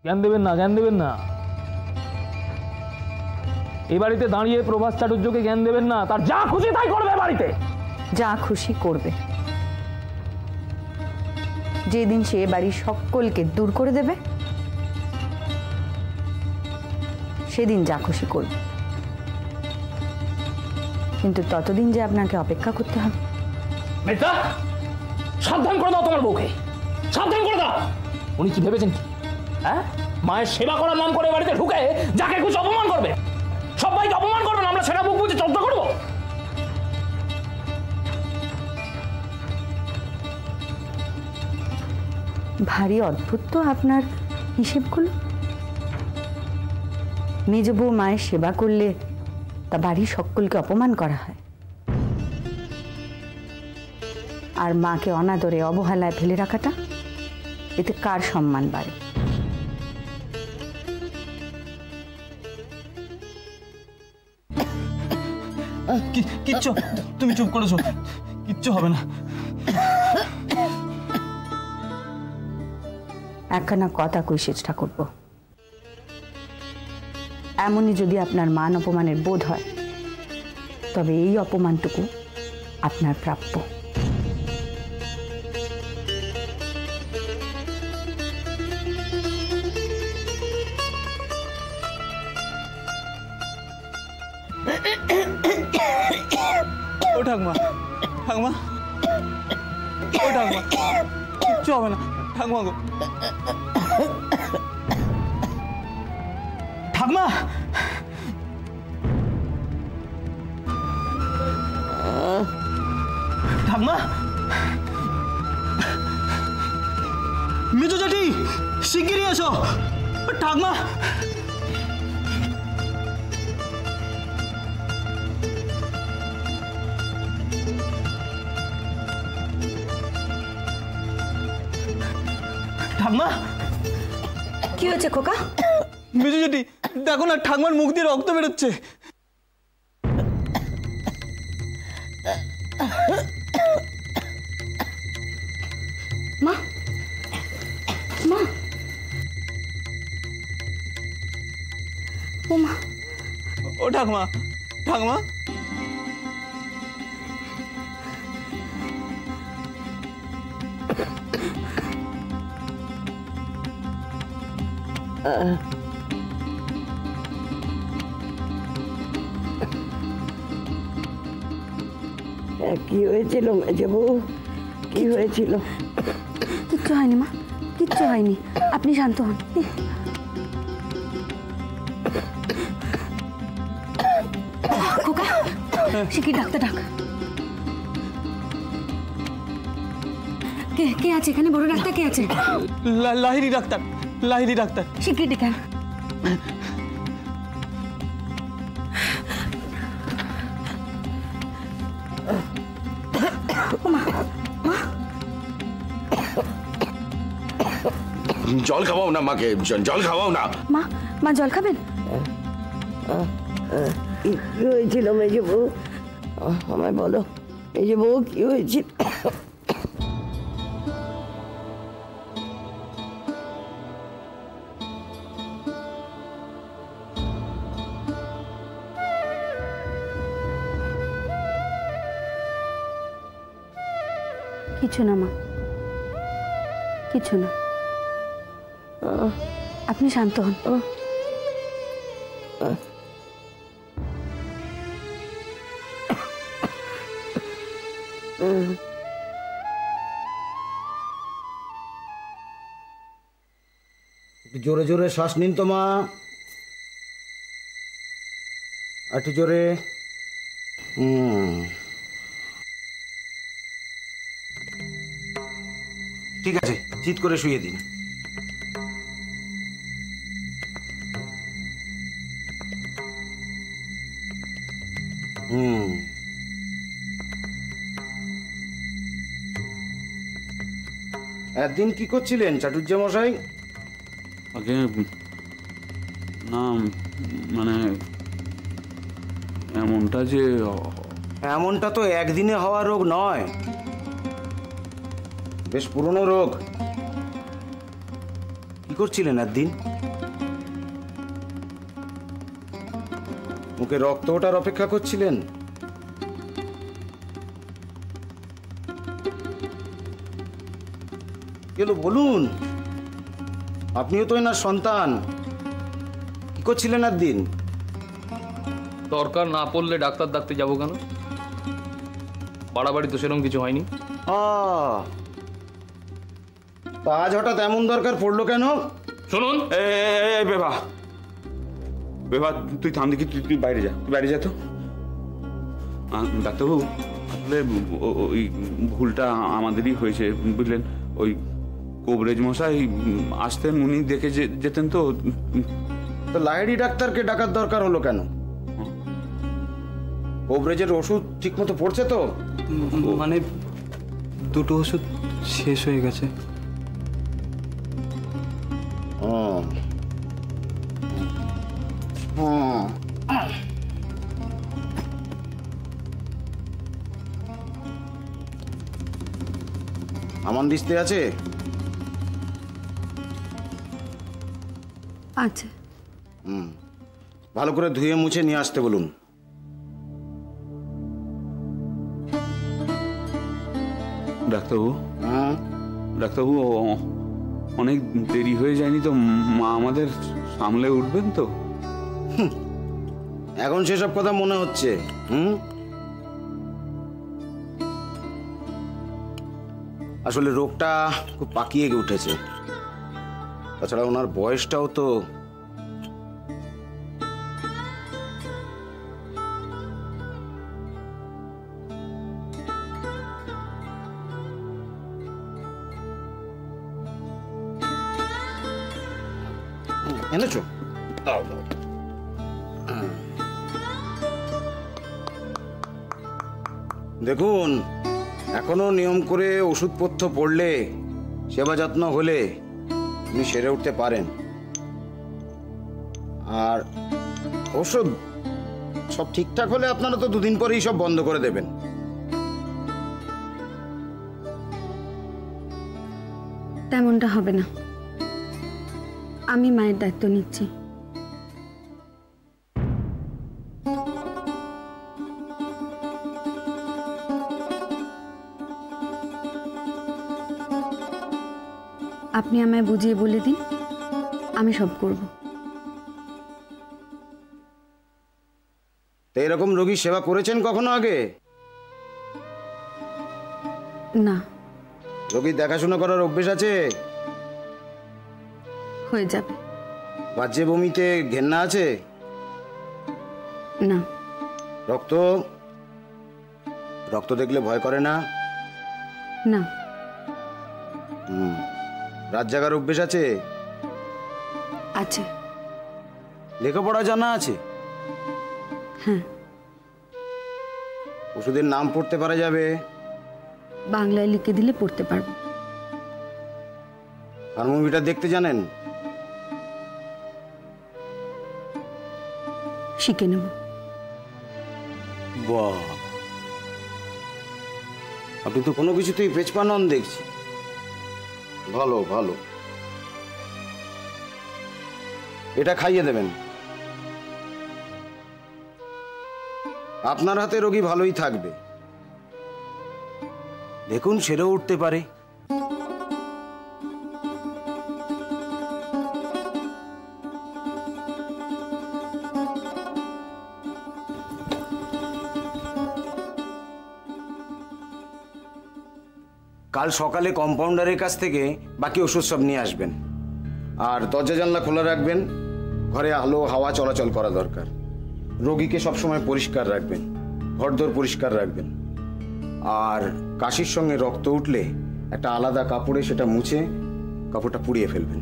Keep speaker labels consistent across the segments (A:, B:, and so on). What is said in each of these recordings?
A: জ্ঞান দেবেন না, জ্ঞান দেবেন না। এই বাড়িতে দাঁড়িয়ে প্রভাস চাটুর্যকে জ্ঞান দেবেন না। তার যা খুশি তাই করবে বাড়িতে,
B: যা খুশি করবে। যেদিন সে বাড়ির সকলকে দূর করে দেবে সেদিন যা খুশি করবে, কিন্তু ততদিন যে আপনাকে অপেক্ষা করতে হবে।
A: মেজদা, সাবধান করে দাও তোমার বউকে, সাবধান করে দাও। উনি কি ভেবেছেন কি? হ্যাঁ, মায়ের সেবা করার নাম করে বাড়িতে ঢুকে যাকে খুশি অপমান করবে, সবাইকে অপমান করবেন, আমরা সেটা বুক বুঝে চর্চা করবো?
B: ভারী অদ্ভুত তো আপনার হিসেবগুলো। মেজ বউ মায়ের সেবা করলে তা বাড়ির সকলকে অপমান করা হয়, আর মাকে অনাদরে অবহেলায় ফেলে রাখাটা, এতে কার সম্মান বাড়ে?
C: কিচ্ছু, তুমি চুপ করেছো, কিচ্ছু হবে না।
B: একখানা কথা কই চেষ্টা করব, এমনই যদি আপনার মান অপমানের বোধ হয় তবে এই অপমানটুকু আপনার প্রাপ্য।
C: ও ঠাকমা, ঠাকমা, ও ঠাকমা, কিচ্ছু হবে না ঠাকমা গো। ঠাকমা, ঠাকমা, মেজো জেঠি শিগগিরই এসো। ঠাকমা, ঠাকমা,
B: কি হয়েছে খোকা?
C: মেজো জেঠি দেখো না, ঠাকমার মুখ দিয়ে রক্ত বেরোচ্ছে।
B: মা, মা, ও মা,
C: ও ঠাকমা, ঠাকমা,
D: কি হয়েছিল মেজে বউ? কি হয়েছিল?
B: কিচ্ছু হয়নি মা, কিচ্ছু হয়নি, আপনি শান্ত হন। খোকা, সে কি ডাক্তার ডাক। কে কে আছে এখানে? বড় ডাক্তার কে আছে?
C: Lahiri doctor, Lahiri doctor.
B: সে কি ডেকেন?
E: জল খাওয়াও না মাকে, জল খাওয়াও না।
B: মা, মা জল খাবেন?
D: কি হয়েছিল মেজে বউ? আমায় বলো মেজে বউ, কি হয়েছিল?
B: কিছু না মা, কিছু না, আপনি শান্ত হন।
F: জোরে জোরে শ্বাস নিন তো মা, একটু জোরে। ঠিক আছে, চিৎ করে শুয়ে দিন। একদিন কি করছিলেন চাটুর্য মশাই?
G: আগে না, মানে এমনটা যে,
F: এমনটা তো একদিনে হওয়া রোগ নয়, বেশ পুরনো রোগ। কি করছিলেন একদিন? মুখে রক্ত ওঠার অপেক্ষা করছিলেন? গেল বলুন, আপনিও তো এনার সন্তান। কি করছিলেন একদিন?
A: দরকার না পড়লে ডাক্তার ডাকতে যাবো কেন? বাড়াবাড়ি তো সেরকম কিছু হয়নি।
F: তা আজ হঠাৎ এমন দরকার পড়লো কেন?
A: শুনুন,
G: বেবা বেবা, তুই থাম দেখি, তুই বাইরে যা, তুই বাইরে যা তো। ডাক্তারবাবু, আসলে ওই ভুলটা আমাদেরই হয়েছে, বুঝলেন। ওই কবরেজ মশাই আসতেন, উনি দেখে যেতেন তো।
F: তো লাহিড়ী ডাক্তারকে ডাকার দরকার হলো কেন? কবরেজের ওষুধ ঠিক মতো পড়ছে তো?
C: মানে দুটো ওষুধ শেষ হয়ে গেছে।
F: আমান দিস্তে আছে?
B: আচ্ছা।
F: ভালো করে ধুয়ে মুছে নিয়ে আসতে বলুন।
G: ডাক্তারবাবু, ডাক্তারবাবু, অনেক দেরি হয়ে যায়নি তো? মা আমাদের সামলে উঠবেন তো?
F: এখন সেসব কথা মনে হচ্ছে? আসলে রোগটা খুব পাকিয়ে উঠেছে। তাছাড়া ওনার বয়সটাও তো। এনেছো? দেখুন, এখনো নিয়ম করে ওষুধপত্র পড়লে, সেবা যত্ন হলে উনি সেরে উঠতে পারেন। আর ওষুধ সব ঠিকঠাক হলে আপনারা তো দুদিন পরেই সব বন্ধ করে দেবেন।
B: তেমনটা হবে না, আমি মায়ের দায়িত্ব নিচ্ছি। আপনি আমায় বুঝিয়ে বলে দিন, আমি সব করব।
F: তো এরকম রোগীর সেবা করেছেন কখনো আগে?
B: না।
F: রোগীর দেখাশোনা করার অভ্যেস আছে?
B: হয়ে যাবে।
F: বাহ্যে বমিতে ঘেন্না আছে?
B: না।
F: রক্ত রক্ত দেখলে ভয় করে না?
B: না।
F: রাত জাগার অভ্যেস আছে?
B: আছে।
F: লেখাপড়া জানা আছে?
B: হ্যাঁ।
F: ওষুধের নাম পড়তে পারা যাবে?
B: বাংলায় লিখে দিলে পড়তে পারবো।
F: থার্মোমিটার দেখতে জানেন?
B: শিখে নেব।
F: বাহ, আপনি তো কোনো কিছুতেই পেছপা নন দেখছি। ভালো ভালো, এটা খাইয়ে দেবেন। আপনার হাতে রোগী ভালোই থাকবে, দেখুন সেরেও উঠতে পারে। কাল সকালে কম্পাউন্ডারের কাছ থেকে বাকি ওষুধ সব নিয়ে আসবেন। আর দরজা জানলা খোলা রাখবেন, ঘরে আলো হাওয়া চলাচল করা দরকার। রোগীকে সবসময় পরিষ্কার রাখবেন, ঘরদোর পরিষ্কার রাখবেন। আর কাশির সঙ্গে রক্ত উঠলে একটা আলাদা কাপড়ে সেটা মুছে কাপড়টা পুড়িয়ে ফেলবেন,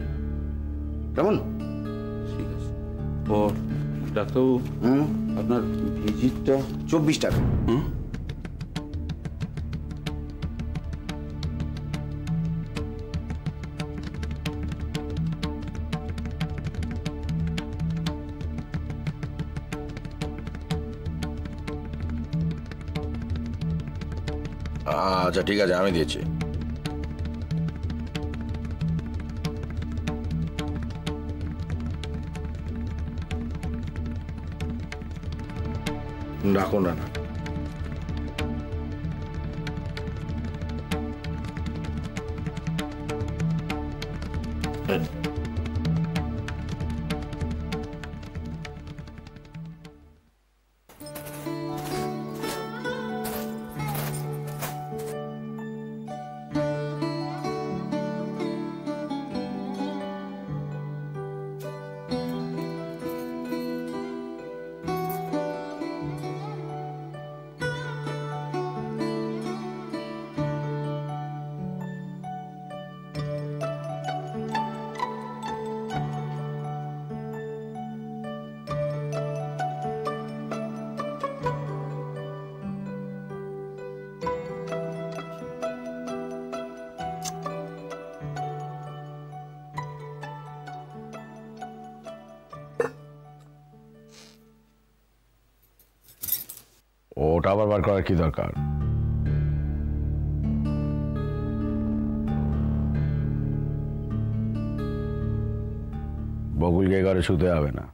F: কেমন?
G: ঠিক আছে। ও ডাক্তারবাবু, আপনার ভিজিটটা
F: 24 টাকা।
E: আচ্ছা ঠিক আছে, আমি দিয়েছি। রাখো না।
H: ওটা আবার বার করার কি দরকার? বকুলকে ঘরে শুতে হবে না,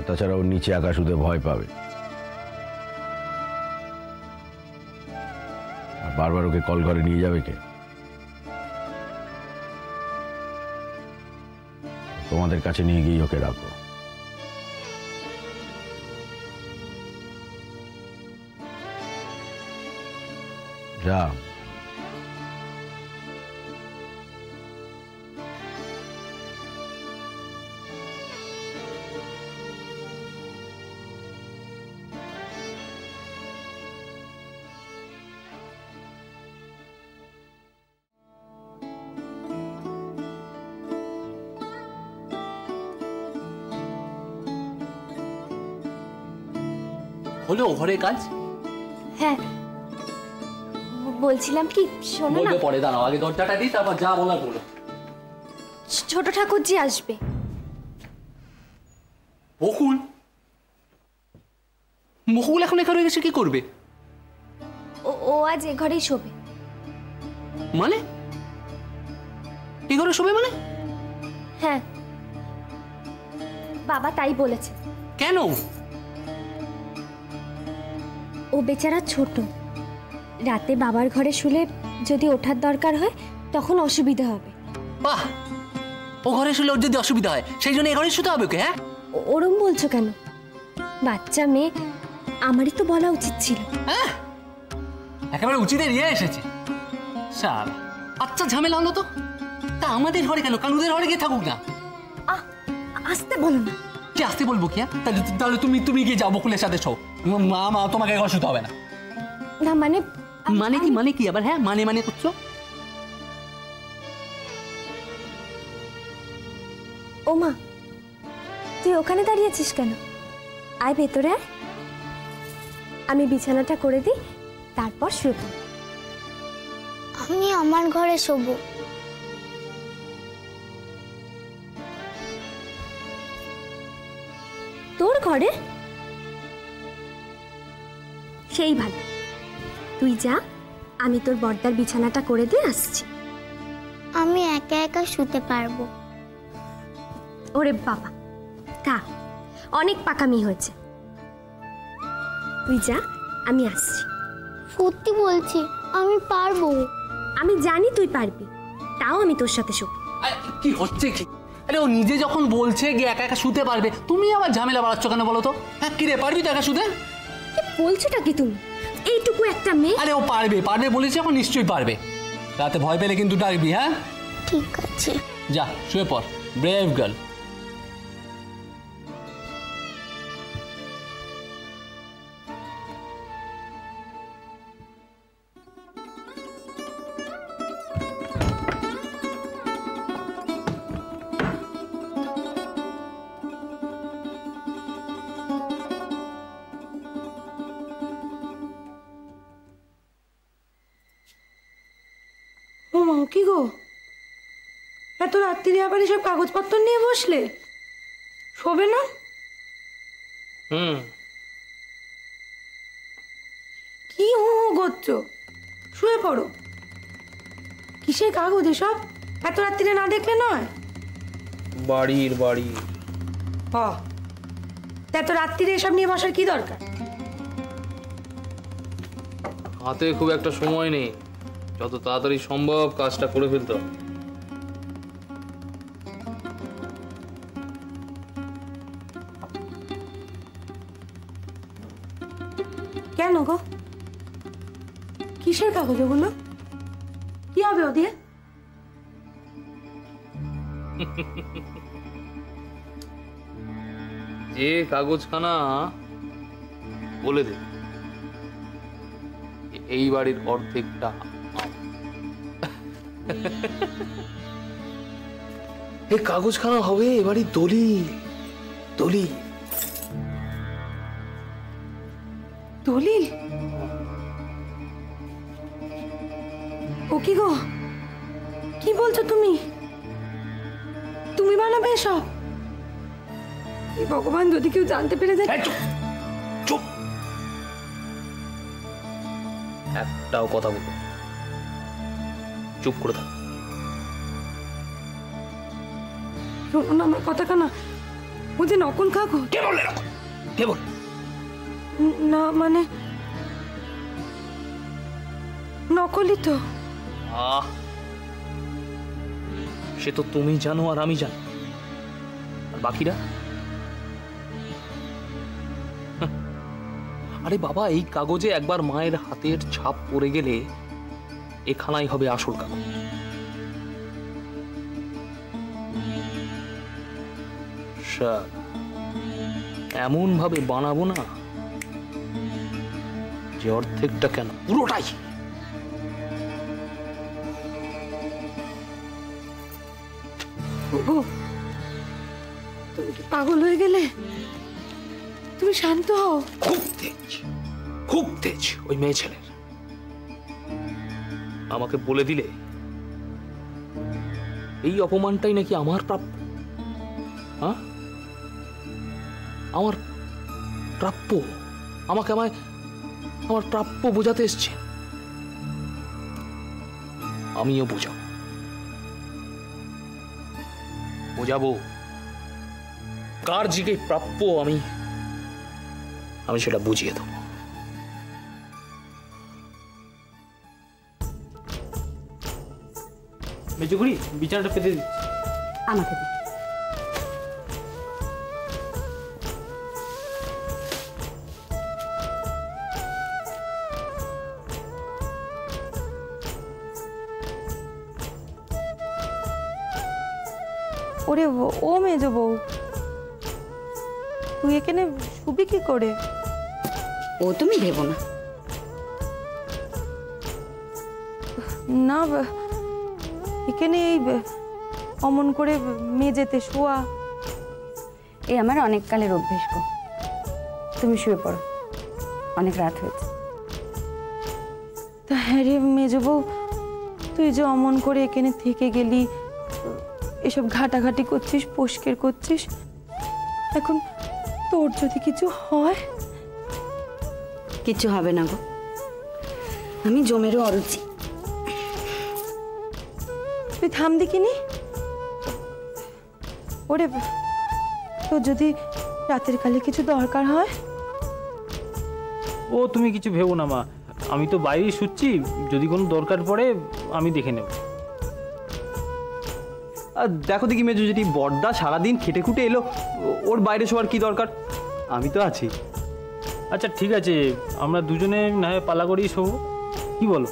H: তাছাড়া ওর নিচে একা শুতে ভয় পাবে। আর বারবার ওকে কল ঘরে নিয়ে যাবে কে? তোমাদের কাছে নিয়ে গিয়ে ওকে রাখো। যা।
A: হলো ঘরের কাজ?
I: হ্যাঁ, বলছিলাম কি, শোনো না।
A: বলবে পরে, দাঁড়াও আগে দরজাটা দিই, তারপর যা বলার বলো।
I: ছোট ঠাকুরজি আসবে।
A: বকুল? বকুল এখন এখানে এসে কি করবে?
I: ও আজ এ ঘরেই শোবে।
A: মানে এ ঘরে শোবে মানে?
I: হ্যাঁ, বাবা তাই বলেছে।
A: কেন?
I: ও বেচারা ছোট, রাতে বাবার ঘরে শুলে যদি ওঠার দরকার হয় তখন অসুবিধা হবে।
A: বাহ, ও ঘরে শুলে ওর যদি অসুবিধা হয় সেই জন্য এ ঘরে শুতে হবে ওকে? হ্যাঁ,
I: ওরম বলছো কেন? বাচ্চা মেয়ে, আমারই তো বলা উচিত ছিল।
A: হ্যাঁ, একেবারে উচিতে নিয়ে এসেছে। সারা আচ্ছা, ঝামেলা হলো তো। তা আমাদের ঘরে কেন? কানুদের ঘরে গিয়ে থাকুক না।
I: আসতে বলো না।
A: কি আসতে বলবো কি? তাহলে তুমি গিয়ে যাও বকুলের সাথে শো। মা তোমাকে ঘর শুতে হবে না।
I: না মানে
A: মানে কি আবার? হ্যাঁ, মানে করছো?
I: ও মা, তুই ওখানে দাঁড়িয়েছিস কেন? আয় ভেতরে আয়, আমি বিছানাটা করে দিই, তারপর শুয়ে পড়।
J: আমি আমার ঘরে শোবো।
I: তোর ঘরে? সেই ভালো, তুই যা, আমি তোর বড়দার বিছানাটা করে দিয়ে আসছি।
J: আমি একা একা শুতে পারবো।
I: ওরে বাবা, থাক, অনেক পাকামি হয়েছে। তুই যা, আমি আসছি।
J: সত্যি বলছি, আমি পারবো।
I: আমি জানি তুই পারবি, তাও আমি তোর সাথে শুব।
A: কি হচ্ছে কি? আরে ও নিজে যখন বলছে গিয়ে একা একা শুতে পারবে, তুমি আবার ঝামেলা বাড়াচ্ছ কেন বলো তো? হ্যাঁ, কি রে, পারবি তো একা শুতে?
I: কি বলছোটা কি তুমি? এইটুকু একটা মেয়ে।
A: আরে ও পারবে বলেছে, এখন নিশ্চয়ই পারবে। রাতে ভয় পেলে কিন্তু ডাকবি। হ্যাঁ
J: ঠিক আছে,
A: যা শুয়ে পড়, ব্রেভ গার্ল।
K: ও মা, কি গো, এত রাত্রিরে আবার এসব কাগজপত্র নিয়ে বসলে? শোবে না? কি হু হু করছো? শুয়ে পড়ো। কিসের কাগজ এসব? এত রাত্রিরে না দেখলে নয়।
C: বাড়ির
K: তা এত রাত্রিরে এসব নিয়ে বসার কি দরকার?
A: হাতে খুব একটা সময় নেই, যত তাড়াতাড়ি সম্ভব কাজটা করে ফেলতে হবে।
K: কেন গো? কিসের কাগজ ওগুলো? কি হবে ও দিয়ে?
A: যে কাগজখানা বলে দে এই বাড়ির অর্ধেকটা এই কাগজখানা হবে এ বাড়ির দলিল। দলিল
K: দলিল? ও কি গো, কি বলছো তুমি? তুমি বানাবে এসব? ভগবান, যদি কেউ জানতে পেরে যায়।
A: চুপ, একটাও কথা বলবো, চুপ করে থাক।
K: শোনো না আমার কথা কানা, ও যে নকল কাগজ।
A: কে বললে নকল? কে বল?
K: না মানে নকলই তো।
A: সে তো তুমি জানো আর আমি জানি, আর বাকিরা? আরে বাবা, এই কাগজে একবার মায়ের হাতের ছাপ পড়ে গেলে এখানাই হবে আসল কাগজ। এমন ভাবে বানাবো না যে অর্ধেকটা কেন পুরোটাই।
K: তুমি কি পাগল হয়ে গেলে? তুমি শান্ত হও।
A: খুব তেজ ওই মেয়ে ছেলের। আমাকে বলে দিলে এই অপমানটাই নাকি আমার প্রাপ্য। হ্যাঁ, আমার প্রাপ্য। আমাকে আমার প্রাপ্য বোঝাতে এসছে। আমিও বোঝাবো কার দিকে প্রাপ্য আমি সেটা বুঝিয়ে দেবো।
C: মেজুগুড়ি, বিছানাটা পেতে দিচ্ছি।
B: আমাকে দিন।
K: ওরে ও মেজ বউ, তুই এখানে শুবি কি করে?
B: ও তুমি ভেবো না।
K: না, এখানে এই অমন করে মেজেতে শোয়া
B: এই আমার অনেক কালের অভ্যেস গো। তুমি শুয়ে পড়ো, অনেক রাত হয়েছে।
K: তা হ্যাঁ রে মেজ বউ, তুই যে অমন করে এখানে থেকে গেলি, এসব ঘাটাঘাটি করছিস, পরিষ্কার করছিস, এখন তোর যদি কিছু হয়?
B: কিচ্ছু হবে না গো, আমি জমেরও অরুচি।
K: তুই থাম দেখিনি। ওরে, তোর যদি রাতের কালে কিছু দরকার হয়?
C: ও তুমি কিছু ভেবো না মা, আমি তো বাইরেই শুচ্ছি, যদি কোনো দরকার পড়ে আমি দেখে নেব। আর দেখো দেখি মেজো, যদি বড়দা সারাদিন খেটে খুটে এলো, ওর বাইরে শোয়ার কি দরকার? আমি তো আছি। আচ্ছা ঠিক আছে, আমরা দুজনে না হয় পালা করেই শোবো, কি বলো?